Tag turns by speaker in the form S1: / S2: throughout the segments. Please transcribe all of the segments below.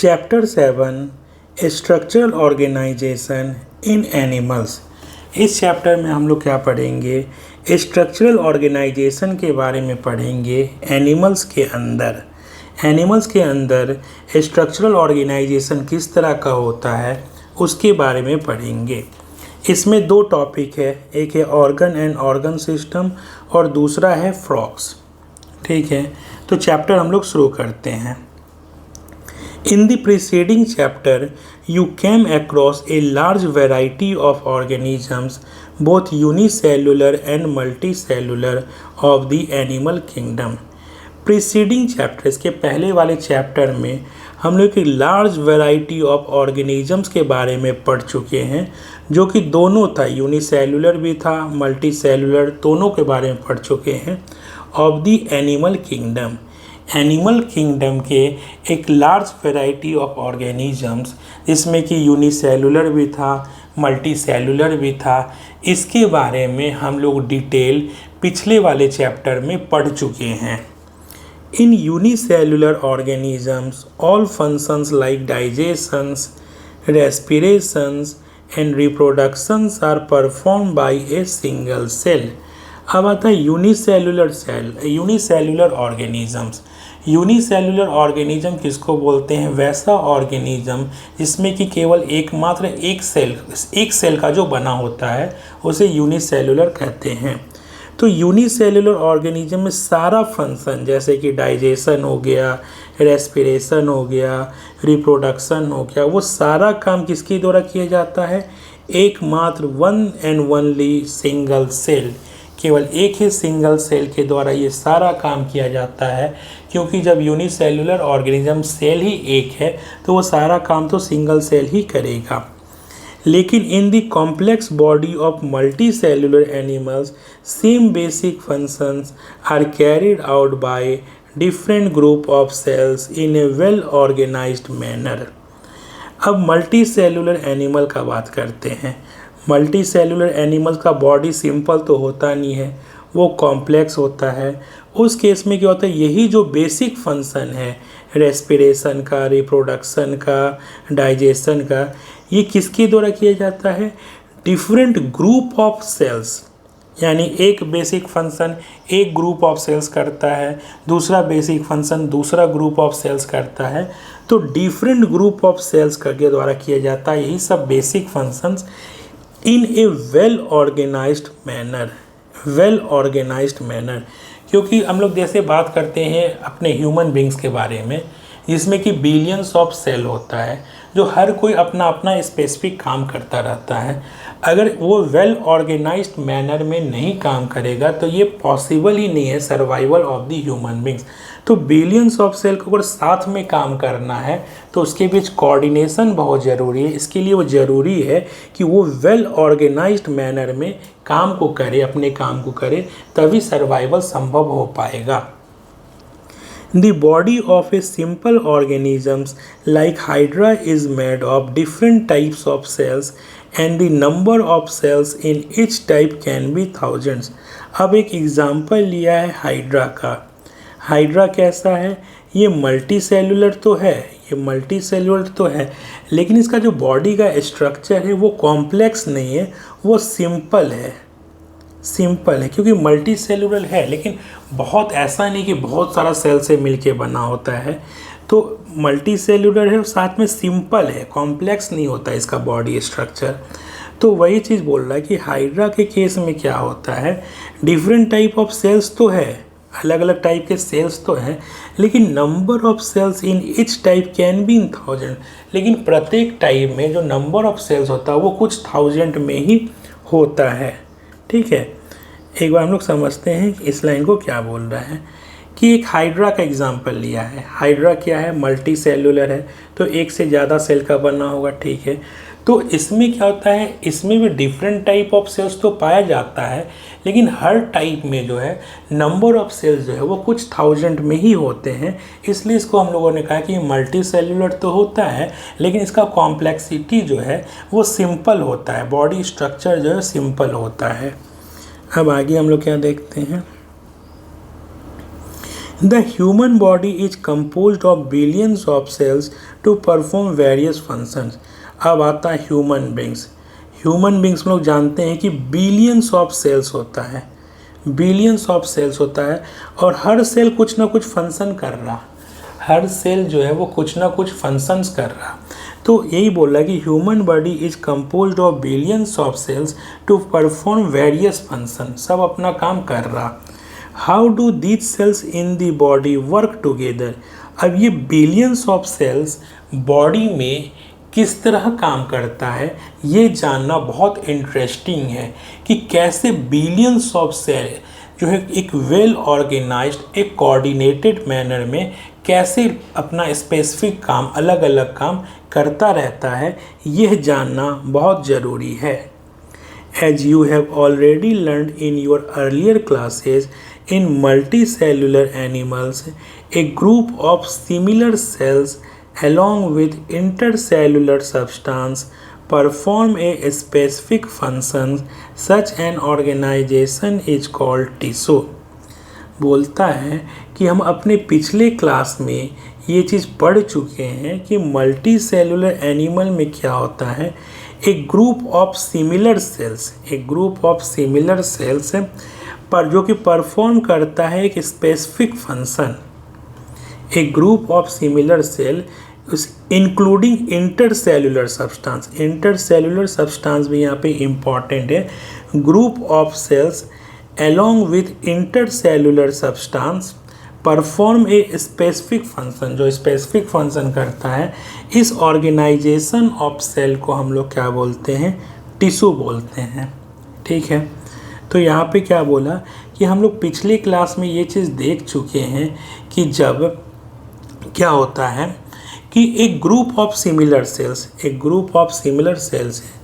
S1: Chapter 7 structural organisation in animals. इस chapter में हम लोग क्या पढ़ेंगे? स्ट्रक्चरल ऑर्गेनाइजेशन के बारे में पढ़ेंगे। एनिमल्स के अंदर स्ट्रक्चरल ऑर्गेनाइजेशन किस तरह का होता है उसके बारे में पढ़ेंगे। इसमें दो टॉपिक है, एक है ऑर्गन एंड ऑर्गन सिस्टम और दूसरा है फ्रॉग्स। ठीक है, तो चैप्टर हम लोग शुरू करते हैं। In the preceding chapter, you came across a large variety of organisms, both unicellular and multicellular, of the animal kingdom. Preceding chapter, इसके पहले वाले चैप्टर में हम लोग एक लार्ज वैरायटी ऑफ ऑर्गेनिजम्स के बारे में पढ़ चुके हैं, जो कि दोनों था, यूनिसेलुलर भी था, मल्टीसेलुलर, दोनों के बारे में पढ़ चुके हैं। Of the animal kingdom, animal kingdom के एक लार्ज वैरायटी ऑफ ऑर्गेनिजम्स, जिसमें कि यूनिसेलुलर भी था, मल्टीसेलुलर भी था, इसके बारे में हम लोग डिटेल पिछले वाले चैप्टर में पढ़ चुके हैं। In unicellular organisms all functions like digestions, respirations and reproductions are perform by a single cell. अब आता है यूनिसेलुलर ऑर्गेनिजम्स। यूनिसेलुलर ऑर्गेनिज्म किसको बोलते हैं? वैसा ऑर्गेनिज्म जिसमें कि केवल एकमात्र एक सेल का जो बना होता है उसे यूनिसेलुलर कहते हैं। तो यूनिसेलुलर ऑर्गेनिज्म में सारा फंक्शन, जैसे कि डाइजेशन हो गया, रेस्पिरेशन हो गया, रिप्रोडक्शन हो गया, वो सारा काम किसके द्वारा किया जाता है? एकमात्र one and only single cell, केवल एक ही सिंगल सेल के द्वारा ये सारा काम किया जाता है। क्योंकि जब यूनिसेलुलर ऑर्गेनिज्म सेल ही एक है तो वो सारा काम तो सिंगल सेल ही करेगा। लेकिन in the complex body of multi cellular animals same basic functions are carried out by different group of cells in a well organised manner. अब मल्टी सेलुलर एनिमल का बात करते हैं। मल्टी सेलुलर एनिमल का body simple तो होता नहीं है, वो कॉम्प्लेक्स होता है। उस केस में क्या होता है, यही जो बेसिक फंक्शन है रेस्पिरेशन का, रिप्रोडक्शन का, डाइजेशन का, ये किसके द्वारा किया जाता है? डिफरेंट ग्रुप ऑफ सेल्स, यानी एक बेसिक फंक्शन एक ग्रुप ऑफ सेल्स करता है, दूसरा बेसिक फंक्शन दूसरा ग्रुप ऑफ सेल्स करता है। तो डिफरेंट ग्रुप ऑफ सेल्स के द्वारा किया जाता है यही सब basic functions in a well organised manner. क्योंकि हम लोग जैसे बात करते हैं अपने ह्यूमन बींग्स के बारे में, जिसमें कि बिलियंस ऑफ सेल होता है, जो हर कोई अपना अपना स्पेसिफिक काम करता रहता है। अगर वो वेल ऑर्गेनाइज्ड मैनर में नहीं काम करेगा तो ये पॉसिबल ही नहीं है survival of the human beings. तो बिलियंस ऑफ सेल को अगर साथ में काम करना है तो उसके बीच कोऑर्डिनेशन बहुत ज़रूरी है। इसके लिए वो ज़रूरी है कि वो वेल ऑर्गेनाइज्ड मैनर में काम को करे, अपने काम को करे, तभी सर्वाइवल संभव हो पाएगा। The body of a simple organisms like Hydra is made of different types of cells and the number of cells in each type can be thousands. अब एक एग्जाम्पल लिया है हाइड्रा का। हाइड्रा कैसा है? ये मल्टीसेलुलर तो है, लेकिन इसका जो बॉडी का स्ट्रक्चर है वो कॉम्प्लेक्स नहीं है, वो सिंपल है क्योंकि मल्टी सेलुलर है, लेकिन बहुत ऐसा नहीं कि बहुत सारा सेल से मिलके बना होता है। तो मल्टी सेलुलर है और साथ में सिंपल है, कॉम्प्लेक्स नहीं होता इसका बॉडी स्ट्रक्चर। तो वही चीज़ बोल रहा है कि हाइड्रा के केस में क्या होता है, डिफरेंट टाइप ऑफ सेल्स तो है, अलग अलग टाइप के सेल्स तो हैं, लेकिन number of cells in each type can be in 1000। लेकिन प्रत्येक टाइप में जो नंबर ऑफ सेल्स होता है वो कुछ 1000 में ही होता है। ठीक है, एक बार हम लोग समझते हैं कि इस लाइन को क्या बोल रहा है। कि एक हाइड्रा का एग्जांपल लिया है। हाइड्रा क्या है? मल्टी सेलुलर है, तो एक से ज़्यादा सेल का बना होगा। ठीक है, तो इसमें क्या होता है, इसमें भी डिफरेंट टाइप ऑफ सेल्स तो पाया जाता है, लेकिन हर टाइप में जो है नंबर ऑफ सेल्स जो है वो कुछ 1000 में ही होते हैं। इसलिए इसको हम लोगों ने कहा कि मल्टी सेलुलर तो होता है, लेकिन इसका कॉम्प्लेक्सिटी जो है वो सिंपल होता है, बॉडी स्ट्रक्चर जो है सिंपल होता है। अब आगे हम लोग क्या देखते हैं। The human body is composed of billions of cells to perform various functions. अब आता है ह्यूमन बींग्स। ह्यूमन बींग्स में लोग जानते हैं कि बिलियंस ऑफ सेल्स होता है, बिलियंस ऑफ सेल्स होता है, और हर सेल कुछ ना कुछ फंक्शन कर रहा, हर सेल जो है वो कुछ ना कुछ फंक्शंस कर रहा। तो यही बोला कि human body is composed of billions of cells to perform various function, सब अपना काम कर रहा। How do these cells in the body work together. अब ये बिलियंस ऑफ सेल्स बॉडी में किस तरह काम करता है, ये जानना बहुत इंटरेस्टिंग है कि कैसे बिलियंस ऑफ सेल जो है एक वेल ऑर्गेनाइज्ड, एक कोऑर्डिनेटेड मैनर में कैसे अपना स्पेसिफिक काम, अलग अलग काम करता रहता है, यह जानना बहुत ज़रूरी है। As you have already learned in your earlier classes, in multicellular animals, a group of similar cells along with intercellular substance perform a specific function. Such an organization is called tissue. बोलता है कि हम अपने पिछले class में ये चीज़ पढ़ चुके हैं कि मल्टी सेलुलर एनिमल में क्या होता है, एक ग्रुप ऑफ सिमिलर सेल्स, एक ग्रुप ऑफ सिमिलर सेल्स है पर जो कि परफॉर्म करता है एक स्पेसिफिक फंक्शन। एक group of similar cell including intercellular substance, intercellular substance भी यहाँ पे इम्पॉर्टेंट है। Group of cells along with intercellular substance perform a specific function, जो स्पेसिफिक फंक्शन करता है। इस ऑर्गेनाइजेशन ऑफ सेल को हम लोग क्या बोलते हैं, टिश्यू बोलते हैं। ठीक है, तो यहाँ पे क्या बोला कि हम लोग पिछले क्लास में ये चीज़ देख चुके हैं कि जब क्या होता है कि एक ग्रुप ऑफ सिमिलर सेल्स, एक ग्रुप ऑफ सिमिलर सेल्स है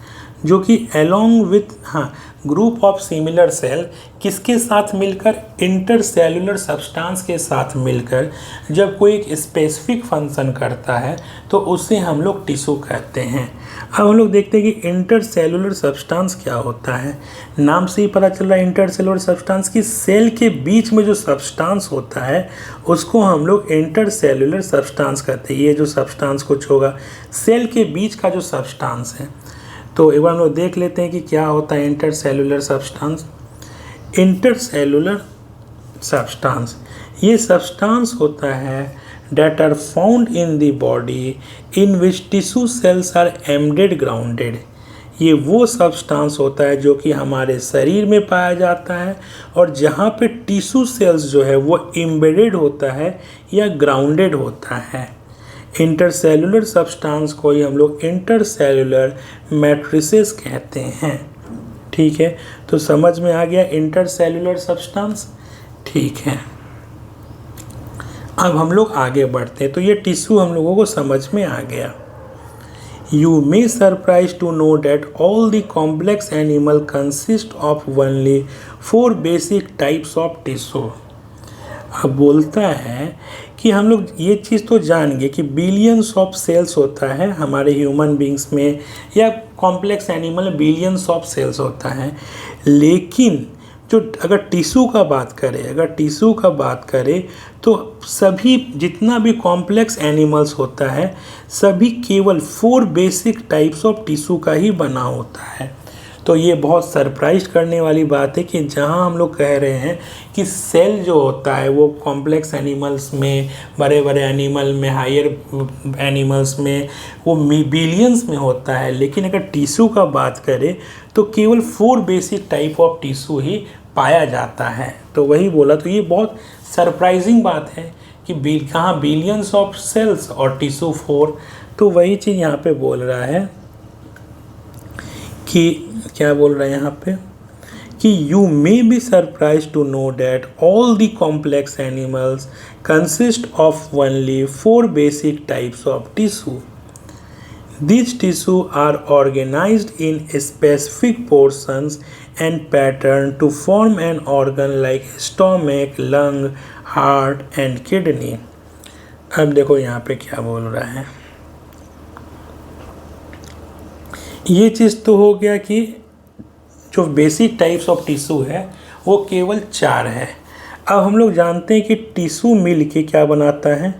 S1: जो कि अलोंग विथ, हाँ, ग्रुप ऑफ सिमिलर सेल किसके साथ मिलकर, इंटरसेलुलर सब्सटेंस के साथ मिलकर जब कोई एक स्पेसिफिक फंक्शन करता है तो उसे हम लोग टिश्यू कहते हैं। अब हम लोग देखते हैं कि इंटरसेलुलर सब्सटेंस क्या होता है। नाम से ही पता चल रहा है इंटरसेलुलर सब्सटेंस की सेल के बीच में जो सब्सटेंस होता है उसको हम लोग इंटरसेलुलर सब्सटेंस कहते हैं। ये जो सब्सटेंस कुछ होगा सेल के बीच का जो सब्सटेंस है, तो एक बार हम लोग देख लेते हैं कि क्या होता है इंटरसेलुलर सब्सटेंस। इंटरसेलुलर सब्सटेंस ये सब्सटेंस होता है that are found in the body in which tissue cells are embedded grounded। ये वो सब्सटेंस होता है जो कि हमारे शरीर में पाया जाता है और जहाँ पे टिश्यू सेल्स जो है वो एम्बेडेड होता है या ग्राउंडेड होता है। इंटरसेलुलर सब्सटेंस को ही हम लोग इंटरसेलुलर मैट्रिसेस कहते हैं। ठीक है, तो समझ में आ गया इंटरसेलुलर सब्सटेंस। ठीक है, अब हम लोग आगे बढ़ते हैं। तो ये टिश्यू हम लोगों को समझ में आ गया। You may surprise to know that all the complex animal consist of only 4 basic types of tissue. अब बोलता है कि हम लोग ये चीज़ तो जान गए कि बिलियंस ऑफ सेल्स होता है हमारे ह्यूमन बींग्स में या कॉम्प्लेक्स एनिमल में बिलियंस ऑफ सेल्स होता है, लेकिन जो अगर टिश्यू का बात करें, अगर टिश्यू का बात करें तो सभी जितना भी कॉम्प्लेक्स एनिमल्स होता है सभी केवल 4 बेसिक टाइप्स ऑफ टिश्यू का ही बना होता है। तो ये बहुत सरप्राइज करने वाली बात है कि जहाँ हम लोग कह रहे हैं कि सेल जो होता है वो कॉम्प्लेक्स एनिमल्स में, बड़े बड़े एनिमल में, हायर एनिमल्स में वो बिलियंस में होता है, लेकिन अगर टिश्यू का बात करें तो केवल 4 बेसिक टाइप ऑफ टिश्यू ही पाया जाता है। तो वही बोला, तो ये बहुत सरप्राइजिंग बात है कि कहाँ बिलियंस ऑफ सेल्स और टिश्यू 4। तो वही चीज़ यहाँ पे बोल रहा है कि क्या बोल रहा है यहाँ पे कि you may be surprise to know that all the complex animals consist of only 4 basic types of tissue. These tissue are organized in specific portions and pattern to form an organ like stomach, lung, heart and kidney। अब देखो यहाँ पे क्या बोल रहा है। ये चीज़ तो हो गया कि जो बेसिक टाइप्स ऑफ टिश्यू है वो केवल 4 है। अब हम लोग जानते हैं कि टिश्यू मिल के क्या बनाता है,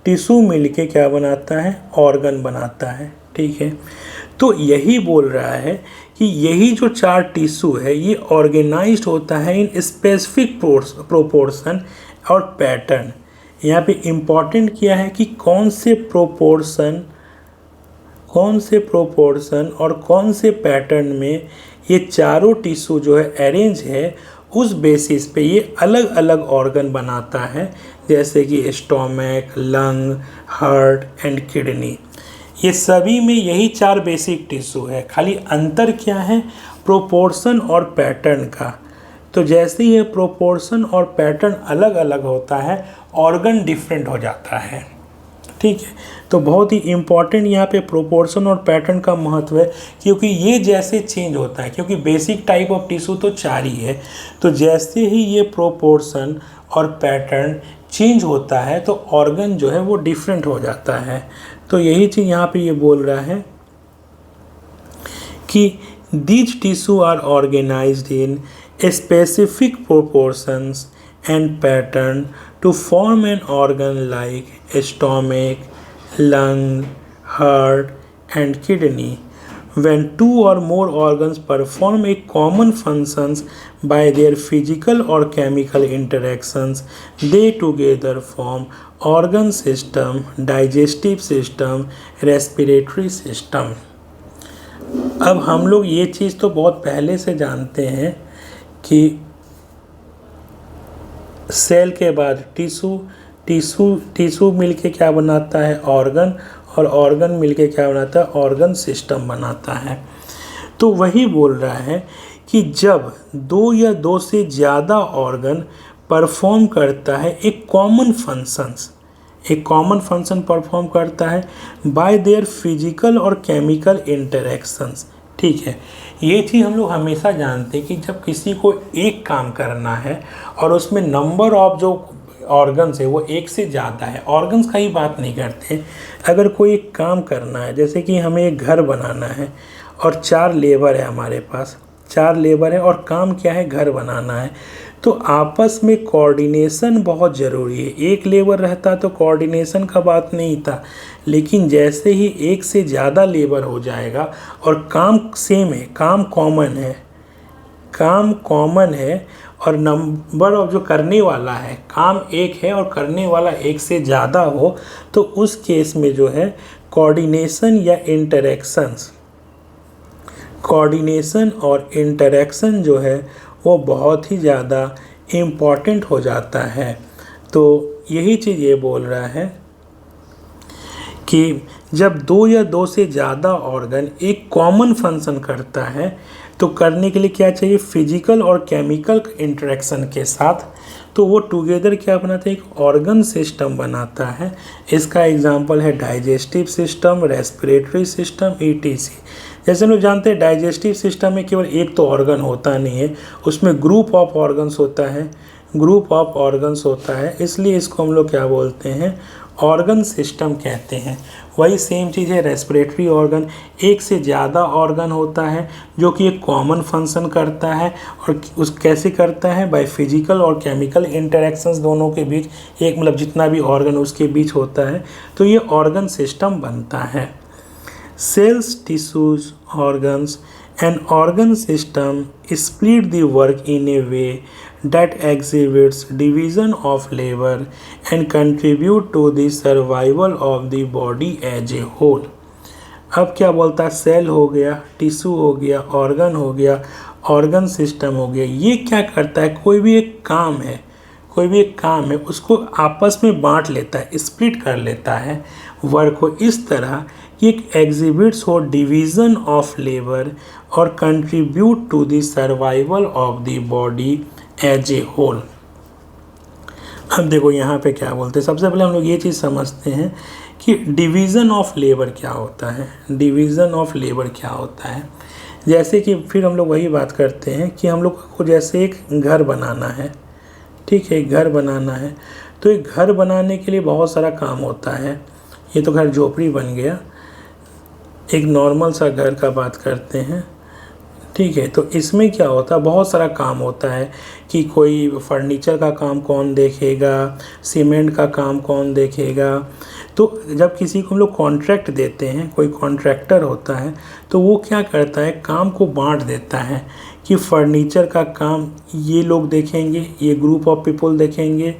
S1: टिश्यू मिल के क्या बनाता है, ऑर्गन बनाता है। ठीक है, तो यही बोल रहा है कि यही जो 4 टिश्यू है ये ऑर्गेनाइज्ड होता है इन स्पेसिफिक प्रोपोर्शन और पैटर्न। यहाँ पे इम्पॉर्टेंट क्या है कि कौन से प्रोपोर्शन और कौन से पैटर्न में ये चारों टिश्यू जो है अरेंज है, उस बेसिस पे ये अलग अलग ऑर्गन बनाता है, जैसे कि stomach, lung, heart and kidney. ये सभी में यही 4 बेसिक टिश्यू है, खाली अंतर क्या है, प्रोपोर्शन और पैटर्न का। तो जैसे ये प्रोपोर्शन और पैटर्न अलग अलग होता है, ऑर्गन डिफरेंट हो जाता है। ठीक है, तो बहुत ही इम्पॉर्टेंट यहाँ पे प्रोपोर्शन और पैटर्न का महत्व है, क्योंकि ये जैसे चेंज होता है, क्योंकि बेसिक टाइप ऑफ टिश्यू तो 4 ही है, तो जैसे ही ये प्रोपोर्शन और पैटर्न चेंज होता है तो ऑर्गन जो है वो डिफरेंट हो जाता है। तो यही चीज़ यहाँ पे ये बोल रहा है कि these tissue are organised in specific proportions and pattern to form an organ like stomach, lung, heart and kidney. When 2 or more organs perform a common functions by their physical or chemical interactions, they together form organ system, digestive system, respiratory system. अब हम लोग ये चीज़ तो बहुत पहले से जानते हैं कि सेल के बाद टिश्यू मिलके क्या बनाता है, ऑर्गन, और ऑर्गन मिलके क्या बनाता है, ऑर्गन सिस्टम बनाता है। तो वही बोल रहा है कि जब 2 या 2 से ज़्यादा ऑर्गन परफॉर्म करता है एक कॉमन फंक्शन परफॉर्म करता है बाय देयर फिजिकल और केमिकल इंटरेक्शंस। ठीक है, ये चीज़ हम लोग हमेशा जानते हैं कि जब किसी को एक काम करना है और उसमें नंबर ऑफ जो ऑर्गन्स है वो 1 से ज़्यादा है, ऑर्गन्स का ही बात नहीं करते, अगर कोई एक काम करना है, जैसे कि हमें एक घर बनाना है और 4 लेबर है हमारे पास, 4 लेबर है और काम क्या है, घर बनाना है, तो आपस में कोऑर्डिनेशन बहुत ज़रूरी है। एक लेबर रहता तो कोऑर्डिनेशन का बात नहीं था, लेकिन जैसे ही 1 से ज़्यादा लेबर हो जाएगा और काम सेम है, काम कॉमन है और नंबर ऑफ जो करने वाला है, काम 1 है और करने वाला 1 से ज़्यादा हो, तो उस केस में जो है कोऑर्डिनेशन और इंटरेक्शन जो है वो बहुत ही ज़्यादा इम्पॉर्टेंट हो जाता है। तो यही चीज़ ये बोल रहा है कि जब 2 या 2 से ज़्यादा ऑर्गन एक कॉमन फंक्शन करता है तो करने के लिए क्या चाहिए, फिजिकल और केमिकल इंटरेक्शन के साथ, तो वो टुगेदर क्या बनाता है, एक ऑर्गन सिस्टम बनाता है। इसका एग्जांपल है digestive system, respiratory system, etc. जैसे हम लोग जानते हैं डाइजेस्टिव सिस्टम में केवल एक तो ऑर्गन होता नहीं है, उसमें ग्रुप ऑफ ऑर्गन्स होता है, इसलिए इसको हम लोग क्या बोलते हैं, ऑर्गन सिस्टम कहते हैं। वही सेम चीज़ है रेस्पिरेटरी ऑर्गन, 1 से ज़्यादा ऑर्गन होता है जो कि एक कॉमन फंक्शन करता है, और उस कैसे करता है, बाय फिजिकल और केमिकल इंटरेक्शंस दोनों के बीच, एक मतलब जितना भी ऑर्गन उसके बीच होता है, तो ये ऑर्गन सिस्टम बनता है। Cells, tissues, organs and organ system split the work in a way that exhibits division of labor and contribute to the survival of the body as a whole। अब क्या बोलता है, सेल हो गया, tissue हो गया, ऑर्गन हो गया, ऑर्गन सिस्टम हो गया, ये क्या करता है, कोई भी एक काम है उसको आपस में बांट लेता है, स्प्लिट कर लेता है वर्क को इस तरह कि एक एग्जिबिट्स हो डिवीज़न ऑफ लेबर और contribute to the survival of the body as a whole. अब देखो यहाँ पे क्या बोलते हैं, सबसे पहले हम लोग ये चीज़ समझते हैं कि डिवीज़न ऑफ लेबर क्या होता है। जैसे कि फिर हम लोग वही बात करते हैं कि हम लोग को जैसे एक घर बनाना है, ठीक है, घर बनाना है, तो एक घर बनाने के लिए बहुत सारा काम होता है। ये तो घर झोपड़ी बन गया, एक नॉर्मल सा घर का बात करते हैं, ठीक है। तो इसमें क्या होता है, बहुत सारा काम होता है कि कोई फर्नीचर का काम कौन देखेगा, सीमेंट का काम कौन देखेगा। तो जब किसी को हम लोग कॉन्ट्रैक्ट देते हैं, कोई कॉन्ट्रैक्टर होता है, तो वो क्या करता है, काम को बांट देता है कि फर्नीचर का काम ये लोग देखेंगे, ये ग्रुप ऑफ पीपल देखेंगे।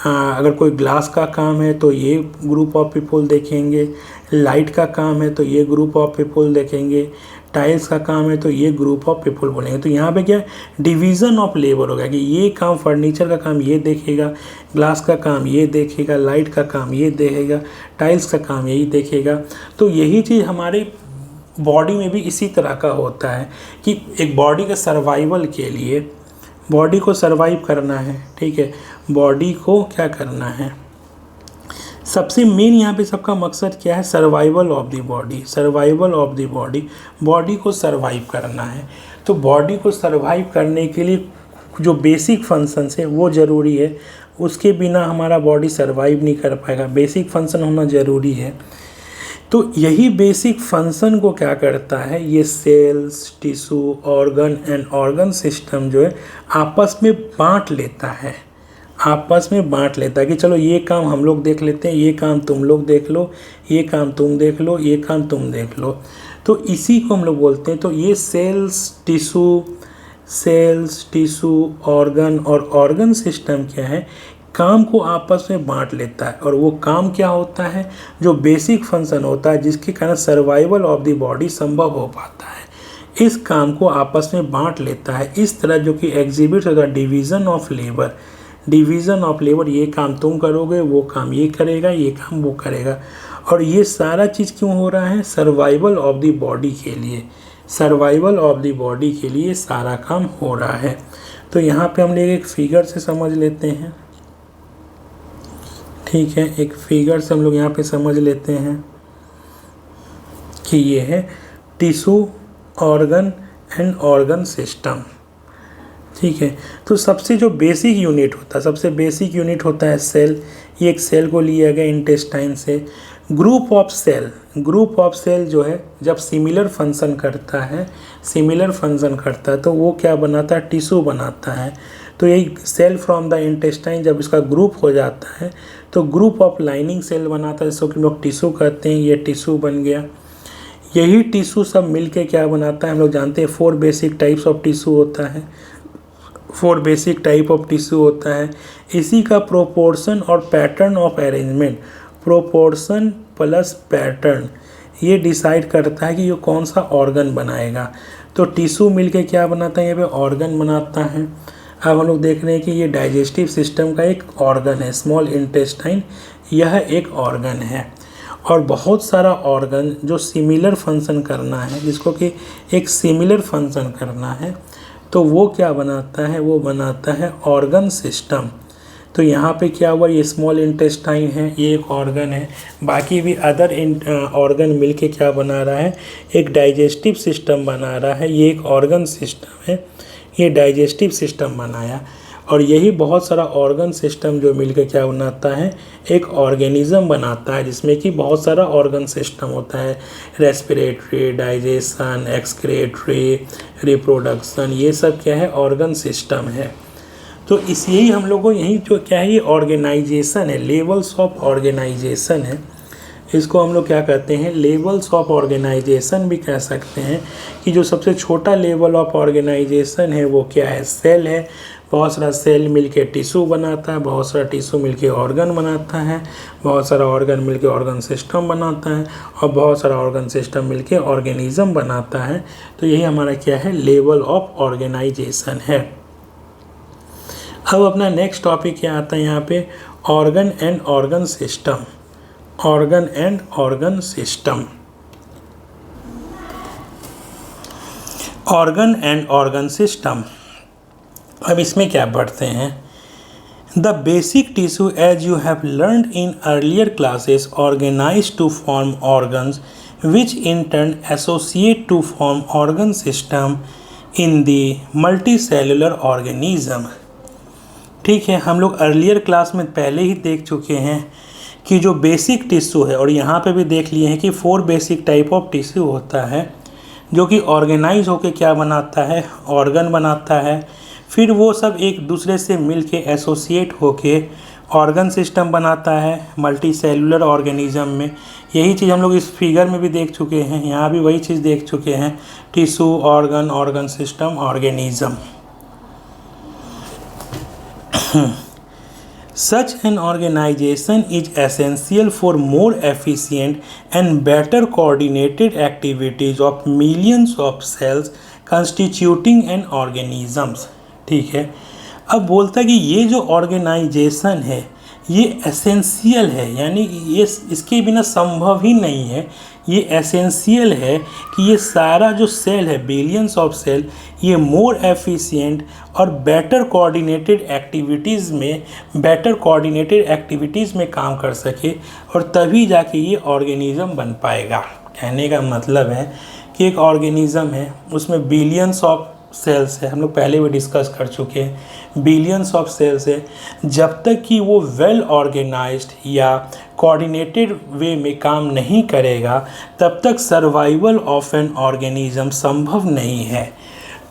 S1: अगर कोई ग्लास का काम है तो ये ग्रुप ऑफ पीपल देखेंगे, लाइट का काम है तो ये ग्रुप ऑफ पीपल देखेंगे, टाइल्स का काम है तो ये ग्रुप ऑफ पीपल बोलेंगे। तो यहाँ पे क्या डिवीज़न ऑफ लेबर हो गया कि ये काम, फर्नीचर का काम ये देखेगा, ग्लास का काम ये देखेगा, लाइट का काम ये देखेगा, टाइल्स का काम यही देखेगा। तो यही चीज़ हमारे बॉडी में भी इसी तरह का होता है कि एक बॉडी के सर्वाइवल के लिए, बॉडी को सर्वाइव करना है, ठीक है, बॉडी को क्या करना है, सबसे मेन यहाँ पे सबका मकसद क्या है, survival of the body, survival of the body, body को सर्वाइव करना है। तो बॉडी को सर्वाइव करने के लिए जो बेसिक फंक्शंस है वो ज़रूरी है, उसके बिना हमारा बॉडी सर्वाइव नहीं कर पाएगा, बेसिक फंक्शन होना ज़रूरी है। तो यही बेसिक फंक्शन को क्या करता है, ये cells, tissue, organ and organ system जो है आपस में बांट लेता है, आपस में बांट लेता है कि चलो ये काम हम लोग देख लेते हैं, ये काम तुम लोग देख लो, ये काम तुम देख लो, ये काम तुम देख लो। तो इसी को हम लोग बोलते हैं। तो ये सेल्स, टिश्यू, ऑर्गन और ऑर्गन सिस्टम क्या है, काम को आपस में बांट लेता है। और वो काम क्या होता है, जो बेसिक फंक्शन होता है जिसके कारण सर्वाइवल ऑफ द बॉडी संभव हो पाता है, इस काम को आपस में बांट लेता है। इस तरह जो कि एग्जिबिट होता है division of labour, division of labour, ये काम तुम करोगे, वो काम ये करेगा, ये काम वो करेगा। और ये सारा चीज़ क्यों हो रहा है, सर्वाइवल ऑफ द बॉडी के लिए, सर्वाइवल ऑफ द बॉडी के लिए सारा काम हो रहा है। तो यहाँ पे हम लोग एक फिगर से समझ लेते हैं, ठीक है, एक फिगर से हम लोग यहाँ पे समझ लेते हैं कि ये है tissue, organ and organ system, ठीक है। तो सबसे जो बेसिक यूनिट होता है, सबसे बेसिक यूनिट होता है सेल। ये एक सेल को लिया गया इंटेस्टाइन से। Group of cell, group of cell जो है जब सिमिलर फंक्शन करता है, सिमिलर फंक्शन करता है तो वो क्या बनाता है, टिश्यू बनाता है। तो यही सेल फ्रॉम द इंटेस्टाइन जब इसका ग्रुप हो जाता है तो ग्रुप ऑफ लाइनिंग सेल बनाता है, जिसको कि लोग टिश्यू कहते हैं। ये टिश्यू बन गया। यही टिश्यू सब मिलके क्या बनाता है, हम लोग जानते हैं 4 बेसिक टाइप्स ऑफ टिश्यू होता है, 4 बेसिक टाइप ऑफ टिश्यू होता है। इसी का प्रोपोर्शन और pattern of arrangement, proportion plus pattern, ये डिसाइड करता है कि ये कौन सा ऑर्गन बनाएगा। तो टिश्यू मिलके क्या बनाता है, यहाँ पे ऑर्गन बनाता है। अब हम लोग देख रहे हैं कि ये डाइजेस्टिव सिस्टम का एक ऑर्गन है, स्मॉल इंटेस्टाइन, यह एक ऑर्गन है। और बहुत सारा ऑर्गन जो सिमिलर फंक्शन करना है, जिसको कि एक सिमिलर फंक्शन करना है, तो वो क्या बनाता है, वो बनाता है ऑर्गन सिस्टम। तो यहाँ पे क्या हुआ, ये स्मॉल इंटेस्टाइन है, ये एक ऑर्गन है, बाकी भी अदर ऑर्गन मिलके क्या बना रहा है, एक डाइजेस्टिव सिस्टम बना रहा है। ये एक ऑर्गन सिस्टम है, ये डाइजेस्टिव सिस्टम बनाया। और यही बहुत सारा ऑर्गन सिस्टम जो मिलकर क्या बनाता है, एक ऑर्गेनिज्म बनाता है, जिसमें कि बहुत सारा ऑर्गन सिस्टम होता है, रेस्पिरेटरी, डाइजेशन, एक्सक्रेटरी, रिप्रोडक्शन, ये सब क्या है, ऑर्गन सिस्टम है। तो इस यही हम लोग को यही जो क्या है, ये ऑर्गेनाइजेशन है, लेवल्स ऑफ ऑर्गेनाइजेशन है। इसको हम लोग क्या कहते हैं, लेवल्स ऑफ ऑर्गेनाइजेशन भी कह सकते हैं। कि जो सबसे छोटा लेवल ऑफ ऑर्गेनाइजेशन है वो क्या है, सेल है। बहुत सारा सेल मिलके टिश्यू बनाता है, बहुत सारा टिश्यू मिलके ऑर्गन बनाता है, बहुत सारा ऑर्गन मिलके ऑर्गन सिस्टम बनाता है, और बहुत सारा ऑर्गन सिस्टम मिलके ऑर्गेनिज्म बनाता है। तो यही हमारा क्या है, लेवल ऑफ ऑर्गेनाइजेशन है। अब अपना नेक्स्ट टॉपिक क्या आता है यहाँ पे, organ and organ system, organ and organ system, organ and organ system. अब इसमें क्या पढ़ते हैं, the basic tissue as you have learned in earlier classes organise to form organs which in turn associate to form organ system in the multicellular organism. ठीक है, हम लोग earlier class में पहले ही देख चुके हैं कि जो बेसिक टिश्यू है, और यहाँ पे भी देख लिए हैं कि 4 बेसिक टाइप ऑफ टिश्यू होता है। जो कि ऑर्गेनाइज होकर क्या बनाता है, ऑर्गन बनाता है। फिर वो सब एक दूसरे से मिल के एसोसिएट होके ऑर्गन सिस्टम बनाता है मल्टी सेलुलर ऑर्गेनिज्म में। यही चीज़ हम लोग इस फिगर में भी देख चुके हैं, यहाँ भी वही चीज़ देख चुके हैं, tissue, organ, organ system, organism. Such an organization is essential for more efficient and better coordinated activities of millions of cells constituting an organisms। ठीक है, अब बोलता है कि ये जो ऑर्गेनाइजेशन है ये एसेंशियल है, यानी ये इसके बिना संभव ही नहीं है। ये एसेंशियल है कि ये सारा जो सेल है, बिलियंस ऑफ सेल, ये मोर एफिशिएंट और बेटर कोऑर्डिनेटेड एक्टिविटीज़ में काम कर सके, और तभी जाके ये ऑर्गेनिज्म बन पाएगा। कहने का मतलब है कि एक ऑर्गेनिज्म है, उसमें बिलियंस ऑफ सेल्स है, हम लोग पहले भी डिस्कस कर चुके हैं, बिलियंस ऑफ सेल्स है। जब तक कि वो वेल ऑर्गेनाइज्ड या कोऑर्डिनेटेड वे में काम नहीं करेगा, तब तक सर्वाइवल ऑफ एन ऑर्गेनिज्म संभव नहीं है।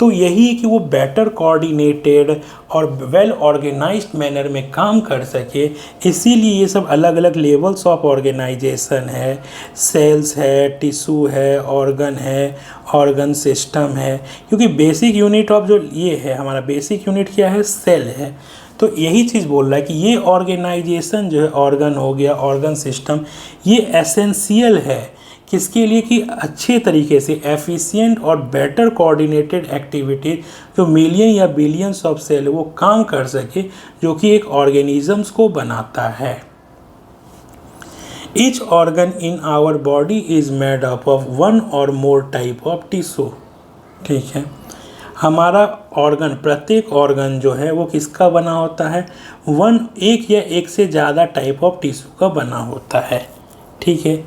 S1: तो यही कि वो बेटर कोऑर्डिनेटेड और वेल ऑर्गेनाइज्ड मैनर में काम कर सके, इसीलिए ये सब अलग अलग लेवल्स ऑफ ऑर्गेनाइजेशन है, सेल्स है, टिश्यू है, ऑर्गन है, ऑर्गन सिस्टम है। क्योंकि बेसिक यूनिट ऑफ जो ये है, हमारा बेसिक यूनिट क्या है, सेल है। तो यही चीज़ बोल रहा है कि ये ऑर्गेनाइजेशन जो है, ऑर्गन हो गया, ऑर्गन सिस्टम, ये एसेंशियल है किसके लिए, कि अच्छे तरीके से एफिशिएंट और बेटर कोऑर्डिनेटेड एक्टिविटी जो मिलियन या बिलियंस ऑफ सेल वो काम कर सके, जो कि एक ऑर्गेनिजम्स को बनाता है। Each organ in our body is made up of one or more type of tissue. ठीक है, हमारा ऑर्गन, प्रत्येक ऑर्गन जो है वो किसका बना होता है, एक या एक से ज़्यादा टाइप ऑफ टिश्यू का बना होता है। ठीक है,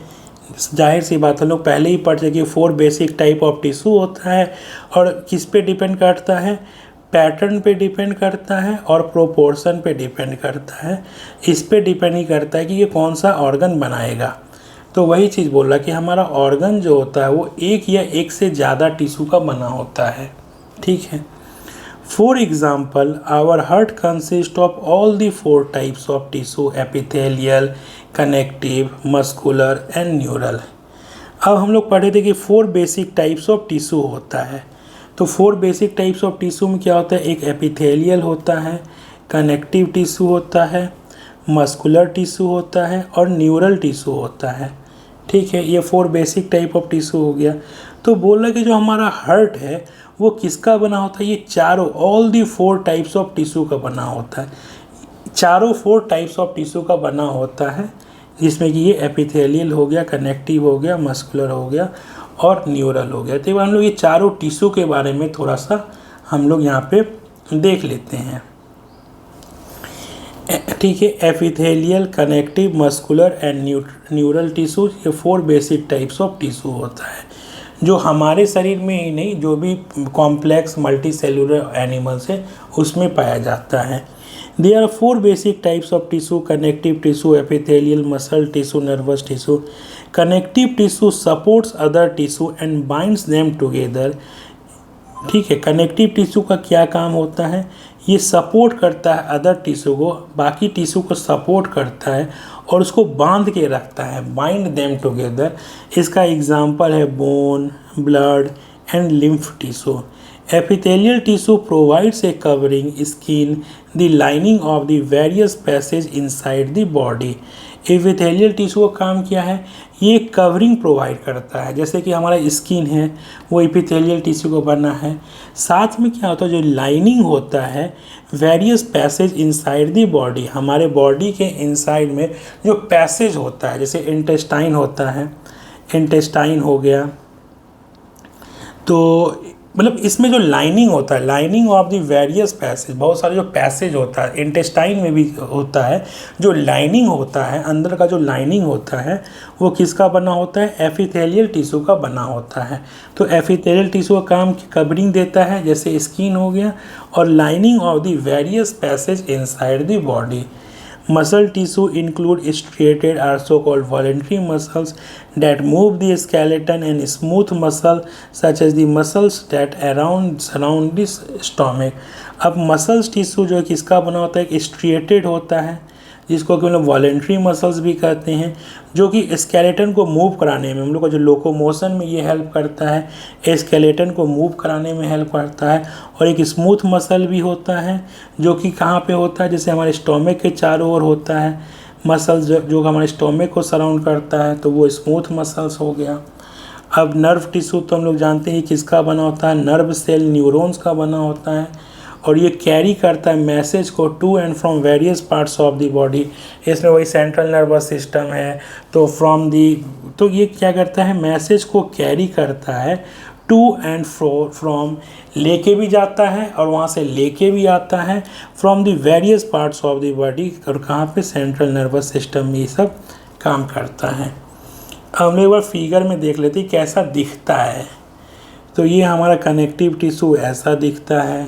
S1: जाहिर सी बात है, लोग पहले ही पढ़ चुके 4 बेसिक टाइप ऑफ टिश्यू होता है, और किस पे डिपेंड करता है, पैटर्न पे डिपेंड करता है और प्रोपोर्शन पे डिपेंड करता है। इस पे डिपेंड ही करता है कि ये कौन सा ऑर्गन बनाएगा। तो वही चीज़ बोल रहा कि हमारा ऑर्गन जो होता है वो एक या एक से ज़्यादा टिश्यू का बना होता है। ठीक है, for example our heart consist of all the 4 types of tissue, epithelial, connective, muscular and neural. अब हम लोग पढ़े थे कि 4 बेसिक टाइप्स ऑफ टिश्यू होता है। तो 4 बेसिक टाइप्स ऑफ टिश्यू में क्या होता है, एक एपिथेलियल होता है, कनेक्टिव टिश्यू होता है, मस्कुलर टिश्यू होता है और न्यूरल टिश्यू होता है। ठीक है, ये 4 बेसिक टाइप ऑफ टिश्यू हो गया। तो बोल रहा कि जो हमारा हार्ट है वो किसका बना होता है, ये चारों, all the 4 types of tissue का बना होता है। चारों 4 टाइप्स ऑफ टिश्यू का बना होता है, जिसमें कि ये एपिथेलियल हो गया, कनेक्टिव हो गया, मस्कुलर हो गया और न्यूरल हो गया। तो हम लोग ये चारों टिश्यू के बारे में थोड़ा सा हम लोग यहाँ पे देख लेते हैं। ठीक है, epithelial, connective, muscular and neural tissue, ये 4 बेसिक टाइप्स ऑफ टिश्यू होता है, जो हमारे शरीर में ही नहीं, जो भी कॉम्प्लेक्स मल्टी सेलुलर एनिमल्स है उसमें पाया जाता है। There are 4 basic types of tissue: connective tissue, epithelial, muscle tissue, nervous tissue. Connective tissue supports other tissue and binds them together. ठीक है, कनेक्टिव टिश्यू का क्या काम होता है, ये सपोर्ट करता है अदर टिश्यू को, बाकी टिश्यू को सपोर्ट करता है और उसको बांध के रखता है, बाइंड देम टुगेदर। इसका एग्जांपल है bone, blood and lymph tissue. Epithelial tissue provides a covering skin, the lining of the various passage inside the body. Epithelial tissue का काम क्या है, ये कवरिंग प्रोवाइड करता है। जैसे कि हमारा स्किन है वो epithelial tissue का बना है। साथ में क्या होता है, जो लाइनिंग होता है, various passage inside the body, हमारे बॉडी के इनसाइड में जो पैसेज होता है, जैसे इंटेस्टाइन होता है, इंटेस्टाइन हो गया, तो मतलब इसमें जो लाइनिंग होता है, lining of the various passage, बहुत सारे जो पैसेज होता है, इंटेस्टाइन में भी होता है, जो लाइनिंग होता है, अंदर का जो लाइनिंग होता है वो किसका बना होता है, एपिथेलियल टिश्यू का बना होता है। तो एपिथेलियल टिश्यू का काम कवरिंग देता है, जैसे स्किन हो गया, और lining of the various passage inside the body. Muscle tissue include striated are so-called voluntary muscles that move the skeleton, and smooth muscle such as the muscles that surround the stomach. अब muscles tissue जो है किसका बना होता है, एक striated होता है जिसको कि हम लोग वॉलेंट्री मसल्स भी कहते हैं, जो कि स्केलेटन को मूव कराने में, हम लोग का जो लोकोमोशन में ये हेल्प करता है, स्केलेटन को मूव कराने में हेल्प करता है। और एक स्मूथ मसल भी होता है जो कि कहाँ पे होता है, जैसे हमारे स्टोमक के चारों ओर होता है मसल्स जो हमारे स्टोमक को सराउंड करता है, तो वो स्मूथ मसल्स हो गया। अब नर्व टिश्यू तो हम लोग जानते हैं किसका बना होता है, नर्व सेल न्यूरॉन्स का बना होता है, और ये कैरी करता है मैसेज को to and from various parts of the body. इसमें वही सेंट्रल नर्वस सिस्टम है, तो ये क्या करता है, मैसेज को कैरी करता है टू एंड फ्रॉम, लेके भी जाता है और वहाँ से लेके भी आता है, from the various parts of the body. और कहाँ पे, सेंट्रल नर्वस सिस्टम में ये सब काम करता है। हम एक बार फिगर में देख लेते हैं कैसा दिखता है। तो ये हमारा कनेक्टिव टिश्यू ऐसा दिखता है,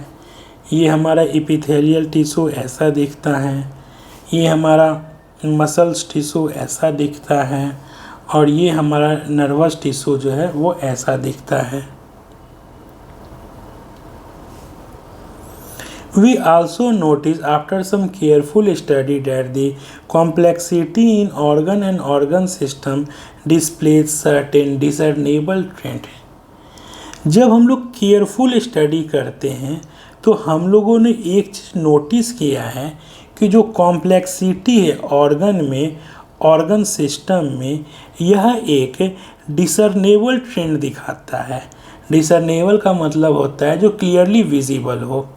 S1: ये हमारा एपिथेलियल टिश्यू ऐसा दिखता है, ये हमारा मसल्स टिश्यू ऐसा दिखता है, और ये हमारा नर्वस टिश्यू जो है वो ऐसा दिखता है। We also notice after some careful study that the complexity in organ and organ system displays certain discernible trend। जब हम लोग केयरफुल स्टडी करते हैं तो हम लोगों ने एक चीज़ नोटिस किया है कि जो कॉम्प्लेक्सिटी है ऑर्गन में, ऑर्गन सिस्टम में, यह एक डिसर्नेबल ट्रेंड दिखाता है। डिसर्नेबल का मतलब होता है जो क्लियरली विजिबल हो।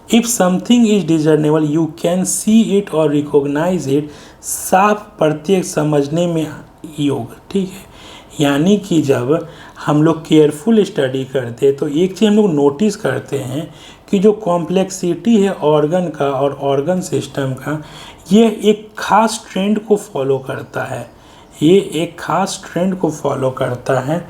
S1: If something is discernible you can see it और रिकॉग्नाइज इट, साफ प्रत्येक समझने में योग, ठीक है। यानी कि जब हम लोग केयरफुल स्टडी करते हैं तो एक चीज़ हम लोग नोटिस करते हैं कि जो कॉम्प्लेक्सिटी है ऑर्गन का और ऑर्गन सिस्टम का, ये एक खास ट्रेंड को फॉलो करता है, ये एक खास ट्रेंड को फॉलो करता है।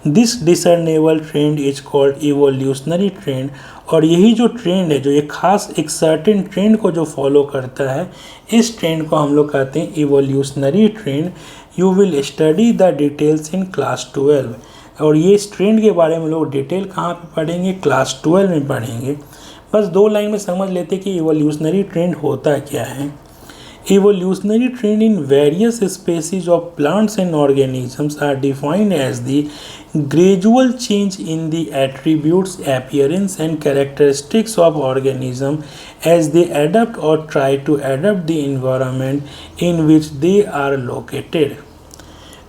S1: This discernible trend is called evolutionary trend. और यही जो ट्रेंड है, जो एक खास एक सर्टेन ट्रेंड को जो फॉलो करता है, इस ट्रेंड को हम लोग कहते हैं evolutionary trend. You will study the details in class 12। और ये इस ट्रेंड के बारे में लोग डिटेल कहाँ पे पढ़ेंगे, क्लास 12 में पढ़ेंगे। बस 2 लाइन में समझ लेते कि इवोल्यूशनरी ट्रेंड होता क्या है। Evolutionary trend in various species of plants and organisms are defined as the gradual change in the attributes, appearance and characteristics of organism as they adapt or try to adapt the environment in which they are located।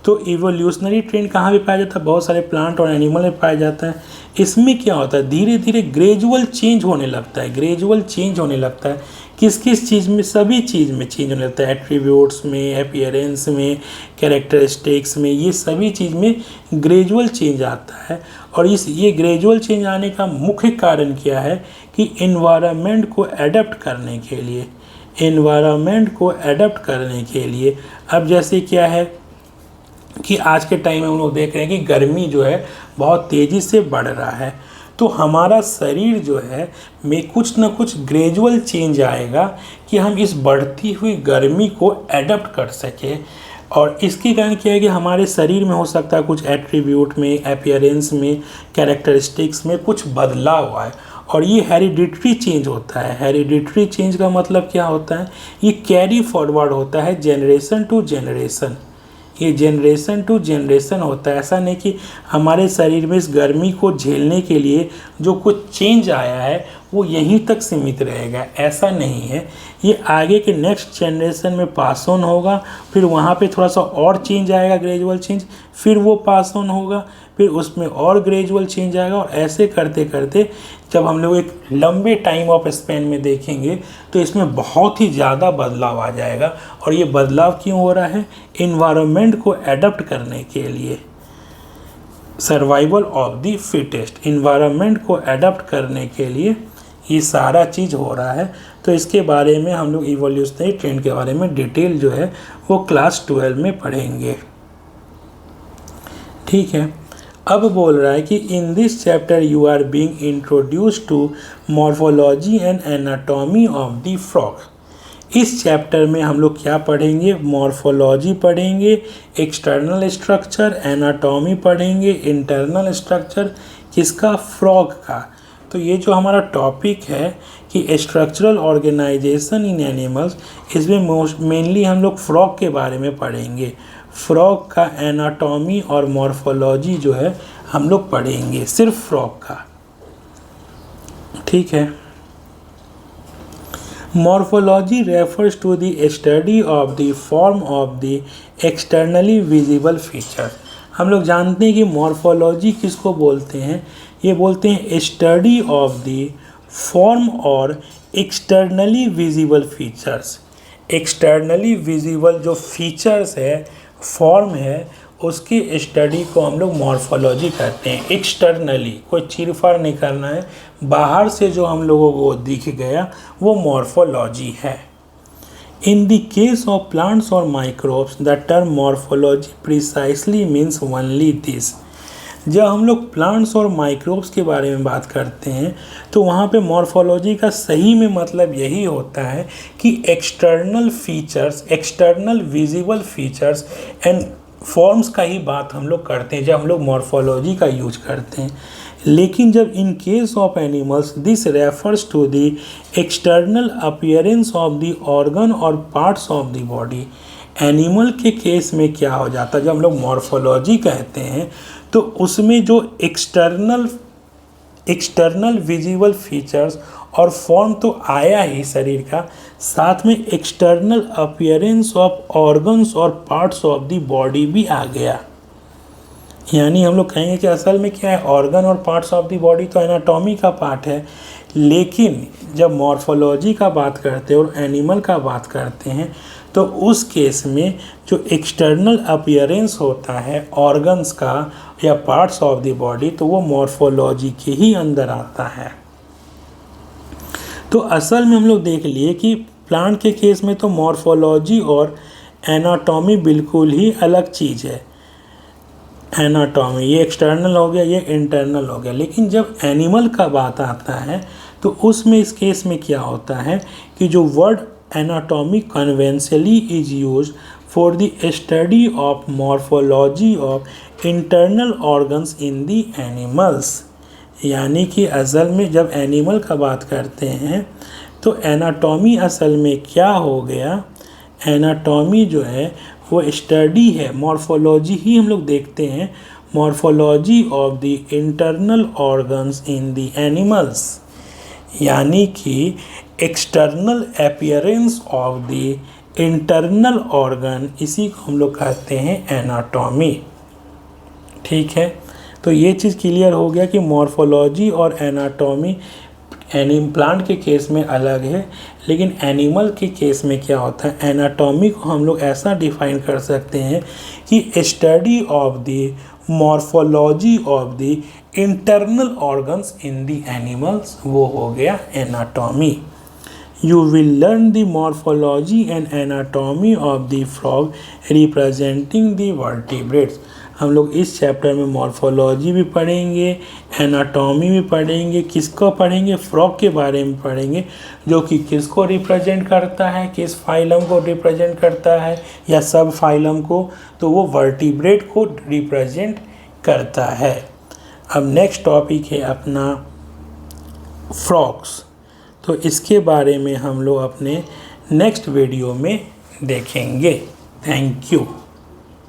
S1: तो evolutionary trend कहाँ पे पाया जाता है, बहुत सारे plant और animal में पाया जाता है। इसमें क्या होता है, धीरे धीरे ग्रेजुअल चेंज होने लगता है, ग्रेजुअल चेंज होने लगता है। किस किस चीज़ में, सभी चीज़ में चेंज होने लगता है, एट्रीब्यूट्स में, अपीयरेंस में, कैरेक्टरिस्टिक्स में, ये सभी चीज़ में ग्रेजुअल चेंज आता है। और ये ग्रेजुअल चेंज आने का मुख्य कारण क्या है कि एनवायरनमेंट को एडप्ट करने के लिए, एनवायरनमेंट को एडप्ट करने के लिए। अब जैसे क्या है कि आज के टाइम में हम लोग देख रहे हैं कि गर्मी जो है बहुत तेज़ी से बढ़ रहा है, तो हमारा शरीर जो है में कुछ ना कुछ ग्रेजुअल चेंज आएगा कि हम इस बढ़ती हुई गर्मी को एडप्ट कर सकें। और इसके कारण क्या है कि हमारे शरीर में हो सकता है कुछ एट्रीब्यूट में, अपीयरेंस में, कैरेक्टरिस्टिक्स में कुछ बदलाव आए। और ये हेरिडिटरी चेंज होता है। हेरिडिटरी चेंज का मतलब क्या होता है, ये कैरी फॉरवर्ड होता है जनरेशन टू जनरेशन, ये जनरेशन टू जनरेशन होता है। ऐसा नहीं कि हमारे शरीर में इस गर्मी को झेलने के लिए जो कुछ चेंज आया है वो यहीं तक सीमित रहेगा, ऐसा नहीं है। ये आगे के नेक्स्ट जनरेशन में पास ऑन होगा, फिर वहाँ पे थोड़ा सा और चेंज आएगा, ग्रेजुअल चेंज, फिर वो पास ऑन होगा, फिर उसमें और ग्रेजुअल चेंज आएगा। और ऐसे करते करते जब हम लोग एक लंबे टाइम ऑफ स्पेन में देखेंगे तो इसमें बहुत ही ज़्यादा बदलाव आ जाएगा। और ये बदलाव क्यों हो रहा है, इन्वायरमेंट को एडप्ट करने के लिए, survival of the fittest, environment को एडप्ट करने के लिए ये सारा चीज़ हो रहा है। तो इसके बारे में हम लोग इवोल्यूशनरी ट्रेंड के बारे में डिटेल जो है वो क्लास 12 में पढ़ेंगे, ठीक है। अब बोल रहा है कि in this chapter you are being introduced to morphology and anatomy of the frog. इस चैप्टर में हम लोग क्या पढ़ेंगे, मॉर्फोलॉजी पढ़ेंगे, एक्सटर्नल स्ट्रक्चर, एनाटॉमी पढ़ेंगे, इंटरनल स्ट्रक्चर किसका, फ्रॉग का। तो ये जो हमारा टॉपिक है कि स्ट्रक्चरल ऑर्गेनाइजेशन इन एनिमल्स, इसमें मेनली हम लोग फ्रॉग के बारे में पढ़ेंगे। फ्रॉग का एनाटॉमी और मॉर्फोलॉजी जो है हम लोग पढ़ेंगे, सिर्फ फ्रॉग का, ठीक है। Morphology refers to the study of the form of the externally visible feature. हम लोग जानते हैं कि मॉर्फोलॉजी किसको बोलते हैं, ये बोलते हैं स्टडी ऑफ द फॉर्म और externally visible features. Externally visible जो फीचर्स है, फॉर्म है, उसकी स्टडी को हम लोग मॉर्फोलॉजी कहते हैं। एक्सटर्नली कोई चीरफाड़ नहीं करना है, बाहर से जो हम लोगों को दिख गया वो मॉर्फोलॉजी है। In the case of plants और microbes the term morphology precisely means only this. जब हम लोग प्लांट्स और माइक्रोब्स के बारे में बात करते हैं तो वहाँ पे मॉर्फोलॉजी का सही में मतलब यही होता है कि external features, external visible features and forms का ही बात हम लोग करते हैं जब हम लोग मॉर्फोलॉजी का यूज करते हैं। लेकिन जब in case of animals this refers to the external appearance of the organ और parts of the body, animal के केस में क्या हो जाता है, जब हम लोग मॉर्फोलॉजी कहते हैं तो उसमें जो एक्सटर्नल विजिबल फीचर्स और फॉर्म तो आया ही शरीर का, साथ में एक्सटर्नल अपीयरेंस ऑफ ऑर्गन्स और पार्ट्स ऑफ द बॉडी भी आ गया। यानी हम लोग कहेंगे कि असल में क्या है, ऑर्गन और पार्ट्स ऑफ द बॉडी तो एनाटॉमी का पार्ट है, लेकिन जब मॉर्फोलॉजी का बात करते हैं और एनिमल का बात करते हैं तो उस केस में जो एक्सटर्नल अपीयरेंस होता है ऑर्गन्स का या पार्ट्स ऑफ द बॉडी, तो वो मॉर्फोलॉजी के ही अंदर आता है। तो असल में हम लोग देख लिए कि प्लांट के केस में तो मॉर्फोलॉजी और एनाटॉमी बिल्कुल ही अलग चीज़ है। एनाटॉमी ये एक्सटर्नल हो गया, ये इंटरनल हो गया। लेकिन जब एनिमल का बात आता है तो उसमें इस केस में क्या होता है कि जो word anatomy conventionally is used for the study of morphology of internal organs in the animals. यानी कि असल में जब एनिमल का बात करते हैं तो एनाटॉमी असल में क्या हो गया, एनाटॉमी जो है वो स्टडी है, मॉर्फोलॉजी ही हम लोग देखते हैं, morphology of the internal organs in the animals. यानी कि external appearance of the internal organ, इसी को हम लोग कहते हैं एनाटॉमी, ठीक है। तो ये चीज़ क्लियर हो गया कि मॉर्फोलॉजी और एनाटॉमी प्लांट के केस में अलग है, लेकिन एनिमल के केस में क्या होता है, एनाटॉमी को हम लोग ऐसा डिफाइन कर सकते हैं कि study of the morphology of the internal organs in the animals, वो हो गया anatomy. You will learn the morphology and anatomy of the frog representing the vertebrates। हम लोग इस चैप्टर में मॉर्फोलॉजी भी पढ़ेंगे, एनाटॉमी भी पढ़ेंगे। किसको पढ़ेंगे, फ्रॉग के बारे में पढ़ेंगे, जो कि किसको रिप्रेजेंट करता है, किस फाइलम को रिप्रेजेंट करता है या सब फाइलम को, तो वो वर्टिब्रेट को रिप्रेजेंट करता है। अब नेक्स्ट टॉपिक है अपना फ्रॉग्स, तो इसके बारे में हम लोग अपने नेक्स्ट वीडियो में देखेंगे। Thank you.